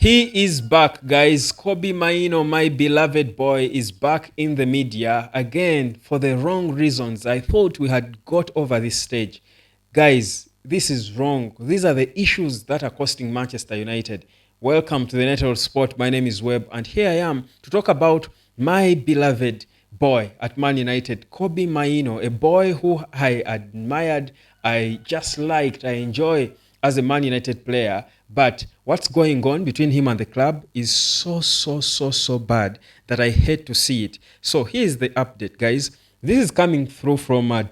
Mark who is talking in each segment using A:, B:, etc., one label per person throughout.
A: He is back, guys. Kobbie Mainoo, my beloved boy, is back in the media again for the wrong reasons. I thought we had got over this stage. Guys, this is wrong. These are the issues that are costing Manchester United. Welcome to the Network Sport. My name is Webb, and here I am to talk about my beloved boy at Man United, Kobbie Mainoo, a boy who I admired, I just liked, I enjoy as a Man United player. But what's going on between him and the club is so bad that I hate to see it. So here's the update, guys. This is coming through from the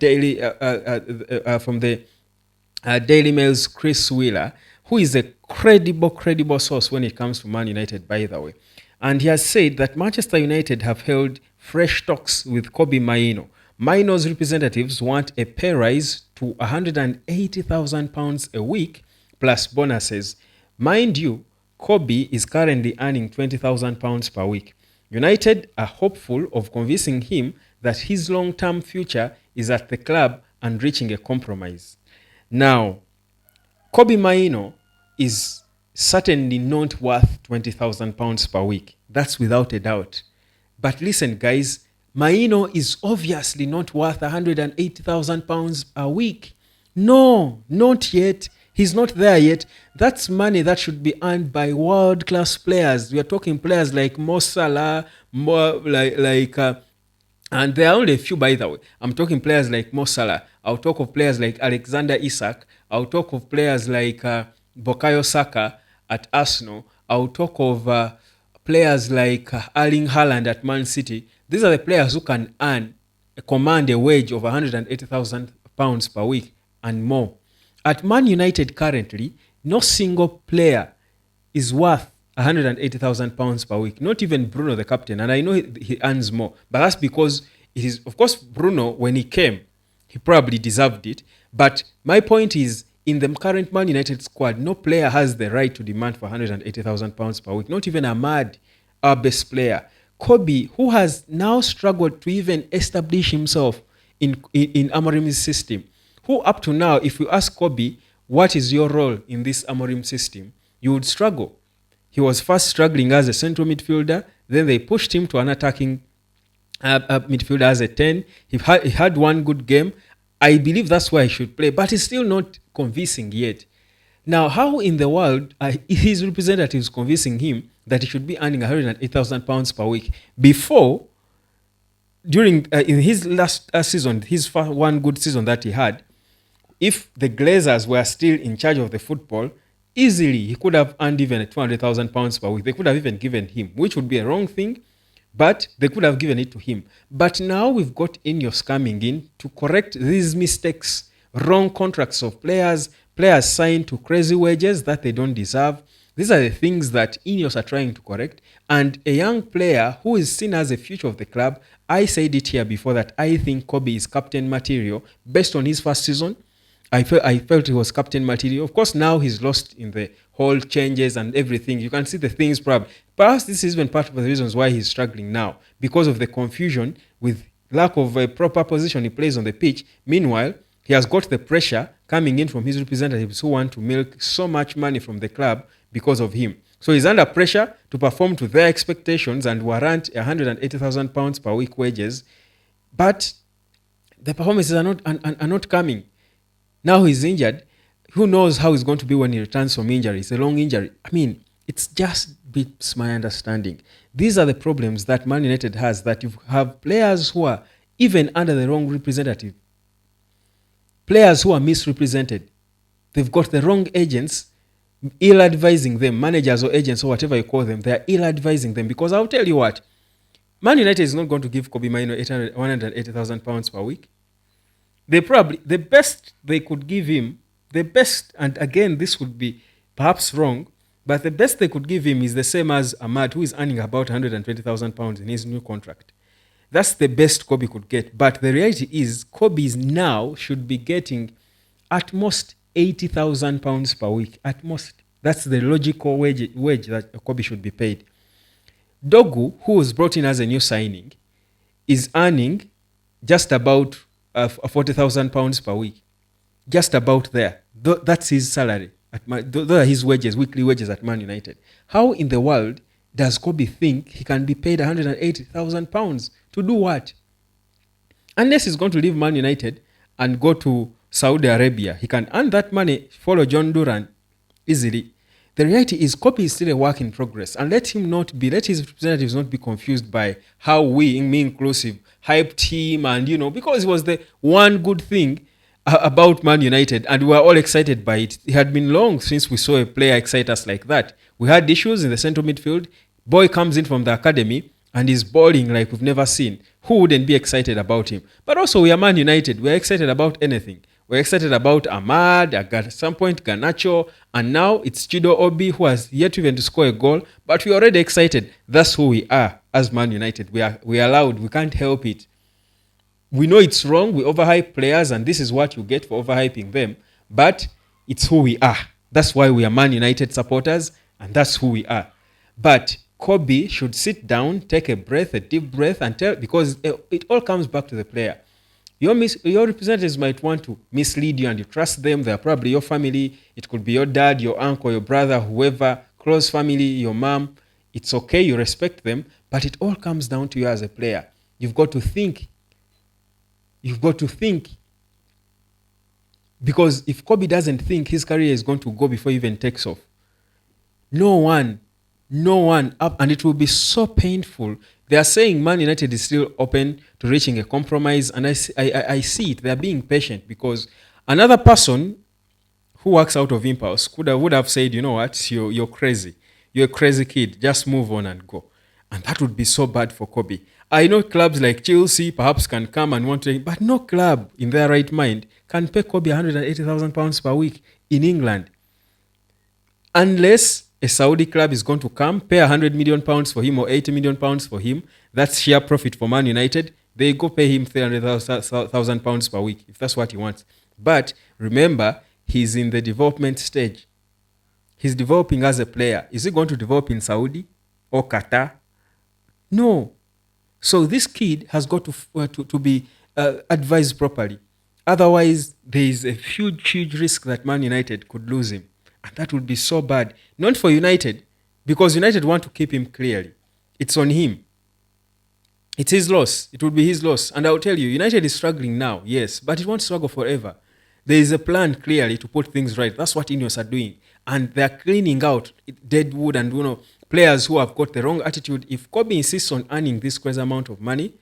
A: Daily Mail's Chris Wheeler, who is a credible source when it comes to Man United, by the way. And he has said that Manchester United have held fresh talks with Kobbie Mainoo. Mainoo's representatives want a pay rise to £180,000 a week plus bonuses. Mind you, Kobbie is currently earning £20,000 per week. United are hopeful of convincing him that his long-term future is at the club and reaching a compromise. Now, Kobbie Mainoo is certainly not worth £20,000 per week. That's without a doubt. But listen, guys, Mainoo is obviously not worth £180,000 a week. No, not yet. He's not there yet. That's money that should be earned by world-class players. We are talking players like Mo Salah, and there are only a few, by the way. I'm talking players like Mo Salah. I'll talk of players like Alexander Isak. I'll talk of players like Bukayo Saka at Arsenal. I'll talk of players like Erling Haaland at Man City. These are the players who can command a wage of £180,000 per week and more. At Man United currently, no single player is worth £180,000 per week. Not even Bruno, the captain. And I know he earns more. But that's because it is, of course, Bruno, when he came, he probably deserved it. But my point is, in the current Man United squad, no player has the right to demand for £180,000 per week. Not even Ahmad, our best player. Kobbie, who has now struggled to even establish himself in Amorim's system, who up to now, if you ask Kobbie, what is your role in this Amorim system, you would struggle. He was first struggling as a central midfielder, then they pushed him to an attacking midfielder as a 10. He had one good game. I believe that's why he should play, but he's still not convincing yet. Now, how in the world are his representatives convincing him that he should be earning £108,000 per week before, in his last season, his one good season that he had, if the Glazers were still in charge of the football, easily he could have earned even £200,000 per week. They could have even given him, which would be a wrong thing, but they could have given it to him. But now we've got Ineos coming in to correct these mistakes, wrong contracts of players signed to crazy wages that they don't deserve. These are the things that Ineos are trying to correct. And a young player who is seen as a future of the club, I said it here before that I think Kobbie is captain material based on his first season. I felt he was captain material. Of course, now he's lost in the whole changes and everything. You can see the things probably. Perhaps this is even part of the reasons why he's struggling now, because of the confusion with lack of a proper position he plays on the pitch. Meanwhile, he has got the pressure coming in from his representatives who want to milk so much money from the club because of him. So he's under pressure to perform to their expectations and warrant £180,000 per week wages. But the performances are not coming. Now he's injured. Who knows how he's going to be when he returns from injury? It's a long injury. I mean, it's just beats my understanding. These are the problems that Man United has, that you have players who are even under the wrong representative. Players who are misrepresented. They've got the wrong agents ill-advising them, managers or agents or whatever you call them. They are ill-advising them, because I'll tell you what, Man United is not going to give Kobbie Mainoo £180,000 per week. They probably, the best they could give him, and again, this would be perhaps wrong, but the best they could give him is the same as Ahmad, who is earning about £120,000 in his new contract. That's the best Kobbie could get. But the reality is, Kobbie now should be getting at most £80,000 per week. At most. That's the logical wage that Kobbie should be paid. Dogu, who was brought in as a new signing, is earning just about £40,000 per week. Just about there. That's his salary. Those are his wages, weekly wages at Man United. How in the world does Kobbie think he can be paid £180,000 to do what? Unless he's going to leave Man United and go to Saudi Arabia, he can earn that money, follow John Duran easily. The reality is Kobbie is still a work in progress, and let his representatives not be confused by how we, me inclusive, hyped him, and because it was the one good thing about Man United, and we were all excited by it. It had been long since we saw a player excite us like that. We had issues in the central midfield. Boy comes in from the academy and is balling like we've never seen. Who wouldn't be excited about him? But also, we are Man United. We're excited about anything. We're excited about Ahmad, at some point Garnacho, and now it's Chido Obi, who has yet even to score a goal, but we're already excited. That's who we are as Man United. We are loud. We can't help it. We know it's wrong. We overhype players, and this is what you get for overhyping them, but it's who we are. That's why we are Man United supporters, and that's who we are. But Kobbie should sit down, take a deep breath, and tell, because it all comes back to the player. Your representatives might want to mislead you, and you trust them. They're probably your family. It could be your dad, your uncle, your brother, whoever, close family, your mom. It's okay, you respect them, but it all comes down to you as a player. You've got to think. Because if Kobbie doesn't think, his career is going to go before he even takes off. No one up, and it will be so painful. They are saying Man United is still open to reaching a compromise, and I see it. They are being patient, because another person who works out of impulse would have said, you know what, you're crazy. You're a crazy kid. Just move on and go. And that would be so bad for Kobbie. I know clubs like Chelsea perhaps can come and want to, but no club in their right mind can pay Kobbie £180,000 per week in England. Unless a Saudi club is going to come, pay £100 million for him or £80 million for him. That's sheer profit for Man United. They go pay him £300,000 per week if that's what he wants. But remember, he's in the development stage. He's developing as a player. Is he going to develop in Saudi or Qatar? No. So this kid has got to be advised properly. Otherwise, there is a huge risk that Man United could lose him. And that would be so bad. Not for United, because United want to keep him clearly. It's on him. It's his loss. It would be his loss. And I'll tell you, United is struggling now, yes, but it won't struggle forever. There is a plan clearly to put things right. That's what Ineos are doing. And they're cleaning out deadwood and players who have got the wrong attitude. If Kobbie insists on earning this crazy amount of money,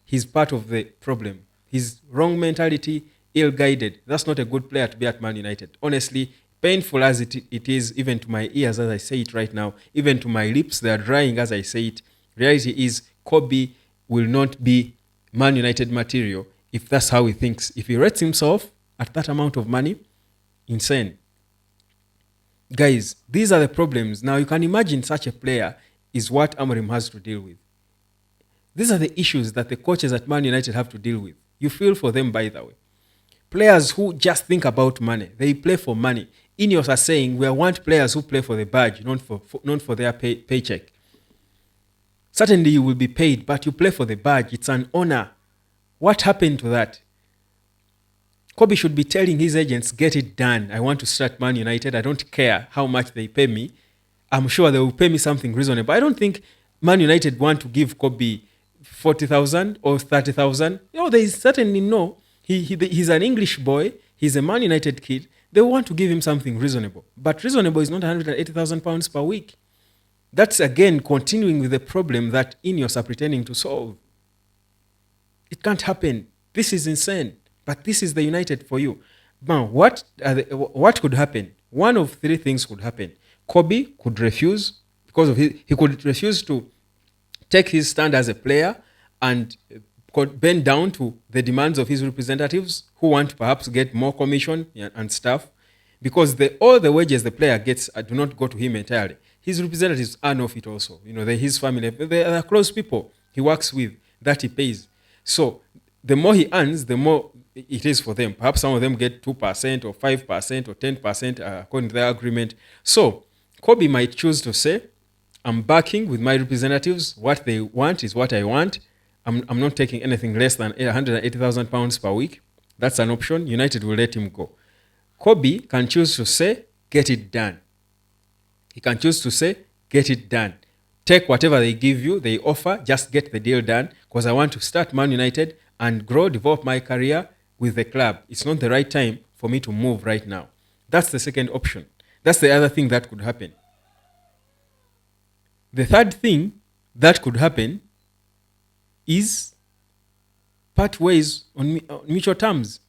A: he's part of the problem. His wrong mentality, ill-guided. That's not a good player to be at Man United. Honestly, painful as it is, even to my ears as I say it right now, even to my lips, they are drying as I say it. Reality is, Kobbie will not be Man United material if that's how he thinks. If he rates himself at that amount of money, insane. Guys, these are the problems. Now, you can imagine such a player is what Amorim has to deal with. These are the issues that the coaches at Man United have to deal with. You feel for them, by the way. Players who just think about money. They play for money. Ineos are saying, we want players who play for the badge, not for their paycheck. Certainly you will be paid, but you play for the badge. It's an honor. What happened to that? Kobbie should be telling his agents, get it done. I want to start Man United. I don't care how much they pay me. I'm sure they will pay me something reasonable. I don't think Man United want to give Kobbie 40,000 or 30,000. They certainly know. He's an English boy. He's a Man United kid. They want to give him something reasonable. But reasonable is not £180,000 per week. That's, again, continuing with the problem that Ineos are pretending to solve. It can't happen. This is insane. But this is the United for you. Now, what could happen? One of three things could happen. Kobbie could refuse, because he could refuse to take his stand as a player and could bend down to the demands of his representatives who want to perhaps get more commission and stuff, because all the wages the player gets do not go to him entirely. His representatives earn off it also. They're his family. They are close people he works with that he pays. So the more he earns, the more it is for them. Perhaps some of them get 2% or 5% or 10% according to their agreement. So Kobbie might choose to say, I'm backing with my representatives. What they want is what I want. I'm not taking anything less than £180,000 per week. That's an option. United will let him go. Kobbie can choose to say, get it done. He can choose to say, get it done. Take whatever they give you, they offer, just get the deal done because I want to start Man United and grow, develop my career with the club. It's not the right time for me to move right now. That's the second option. That's the other thing that could happen. The third thing that could happen is part ways on mutual terms.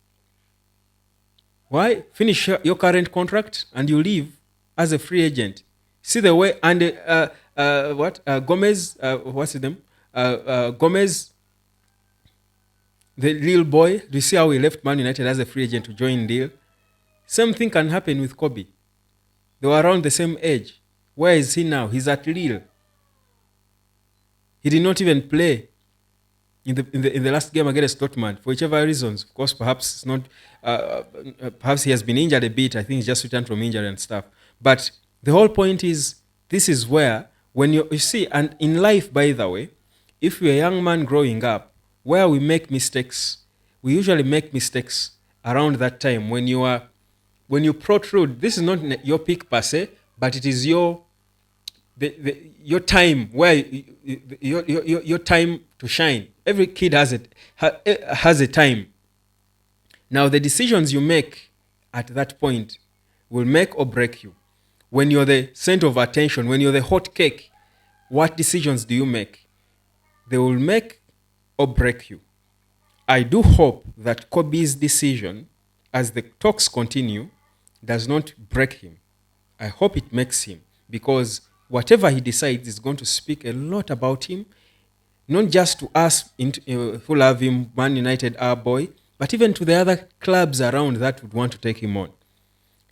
A: Why? Finish your current contract and you leave as a free agent. See the way Gomez, what's his name? Gomez, the little boy. Do you see how he left Man United as a free agent to join Lille? Same thing can happen with Kobbie. They were around the same age. Where is he now? He's at Lille. He did not even play in the last game against Dortmund for whichever reasons. Of course, perhaps it's not. Perhaps he has been injured a bit. I think he's just returned from injury and stuff. But the whole point is, this is where when you see, and in life, by the way, if you're a young man growing up, where we make mistakes, we usually make mistakes around that time when you protrude. This is not your peak per se, but it is your time where your time to shine. Every kid has a time. Now the decisions you make at that point will make or break you. When you're the center of attention, when you're the hot cake, what decisions do you make? They will make or break you. I do hope that Kobbie's decision, as the talks continue, does not break him. I hope it makes him, because whatever he decides is going to speak a lot about him, not just to us who love him, Man United, our boy, but even to the other clubs around that would want to take him on.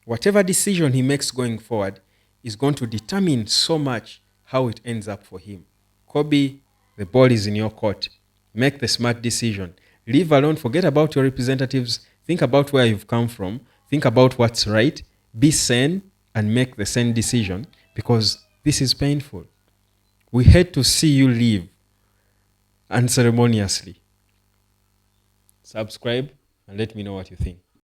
A: Whatever decision he makes going forward is going to determine so much how it ends up for him. Kobbie, the ball is in your court. Make the smart decision. Leave alone. Forget about your representatives. Think about where you've come from. Think about what's right. Be sane and make the sane decision, because this is painful. We hate to see you leave unceremoniously. Subscribe and let me know what you think.